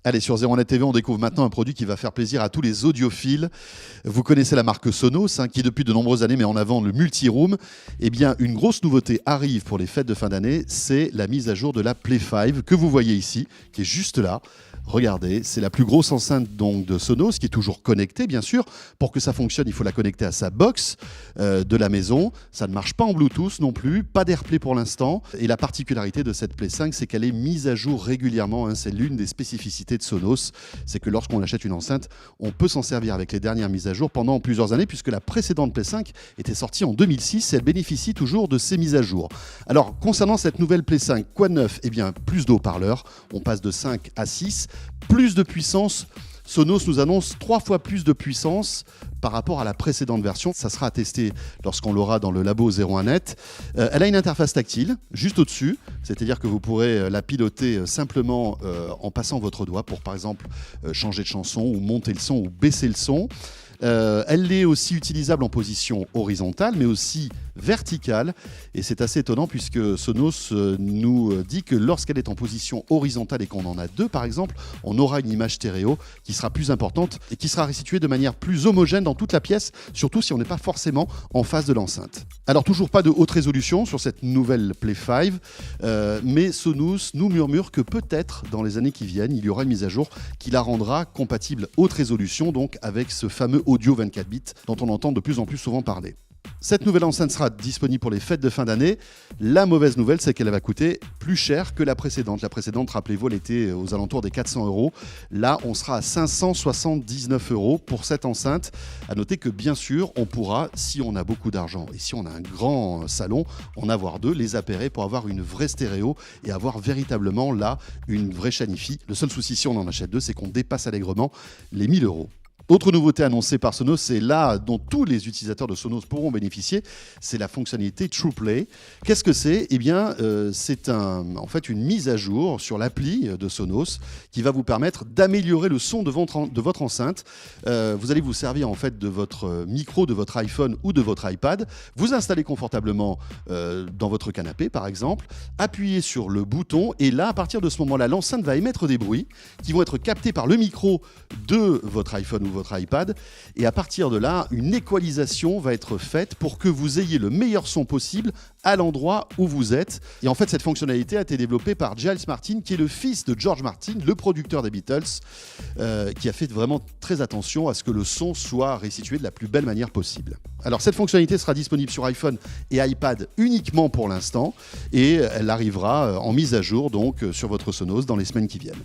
Allez, sur 01net TV, on découvre maintenant un produit qui va faire plaisir à tous les audiophiles. Vous connaissez la marque Sonos, qui depuis de nombreuses années met en avant le multi-room. Eh bien, une grosse nouveauté arrive pour les fêtes de fin d'année, c'est la mise à jour de la Play 5 que vous voyez ici, qui est juste là. Regardez, c'est la plus grosse enceinte donc de Sonos, qui est toujours connectée, bien sûr. Pour que ça fonctionne, il faut la connecter à sa box de la maison. Ça ne marche pas en Bluetooth non plus, pas d'AirPlay pour l'instant. Et la particularité de cette Play 5, c'est qu'elle est mise à jour régulièrement. C'est l'une des spécificités de Sonos, c'est que lorsqu'on achète une enceinte, on peut s'en servir avec les dernières mises à jour pendant plusieurs années, puisque la précédente Play 5 était sortie en 2006 et elle bénéficie toujours de ces mises à jour. Alors, concernant cette nouvelle Play 5, quoi de neuf ? Eh bien, plus de haut-parleurs, on passe de 5 à 6, plus de puissance. Sonos nous annonce 3 fois plus de puissance par rapport à la précédente version. Ça sera à tester lorsqu'on l'aura dans le labo 01net. Elle a une interface tactile juste au-dessus, c'est-à-dire que vous pourrez la piloter simplement en passant votre doigt pour, par exemple, changer de chanson ou monter le son ou baisser le son. Elle est aussi utilisable en position horizontale, mais aussi verticale. Et c'est assez étonnant puisque Sonos nous dit que lorsqu'elle est en position horizontale et qu'on en a deux, par exemple, on aura une image stéréo qui sera plus importante et qui sera restituée de manière plus homogène dans toute la pièce, surtout si on n'est pas forcément en face de l'enceinte. Alors, toujours pas de haute résolution sur cette nouvelle Play 5, mais Sonos nous murmure que peut-être, dans les années qui viennent, il y aura une mise à jour qui la rendra compatible haute résolution, donc avec ce fameux audio 24 bits dont on entend de plus en plus souvent parler. Cette nouvelle enceinte sera disponible pour les fêtes de fin d'année. La mauvaise nouvelle, c'est qu'elle va coûter plus cher que la précédente. La précédente, rappelez-vous, elle était aux alentours des 400 €. Là, on sera à 579 € pour cette enceinte. À noter que, bien sûr, on pourra, si on a beaucoup d'argent et si on a un grand salon, en avoir deux, les appairer pour avoir une vraie stéréo et avoir véritablement, là, une vraie chaîne hi-fi. Le seul souci, si on en achète deux, c'est qu'on dépasse allègrement les 1000 €. Autre nouveauté annoncée par Sonos, c'est là dont tous les utilisateurs de Sonos pourront bénéficier, c'est la fonctionnalité TruePlay. Qu'est-ce que c'est ? Eh bien, c'est en fait une mise à jour sur l'appli de Sonos qui va vous permettre d'améliorer le son de votre enceinte. Vous allez vous servir en fait de votre micro, de votre iPhone ou de votre iPad, vous installer confortablement dans votre canapé par exemple, appuyer sur le bouton et là, à partir de ce moment-là, l'enceinte va émettre des bruits qui vont être captés par le micro de votre iPhone ou votre iPad, et à partir de là, une équalisation va être faite pour que vous ayez le meilleur son possible à l'endroit où vous êtes. Et en fait, cette fonctionnalité a été développée par Giles Martin, qui est le fils de George Martin, le producteur des Beatles, qui a fait vraiment très attention à ce que le son soit restitué de la plus belle manière possible. Alors, cette fonctionnalité sera disponible sur iPhone et iPad uniquement pour l'instant, et elle arrivera en mise à jour donc sur votre Sonos dans les semaines qui viennent.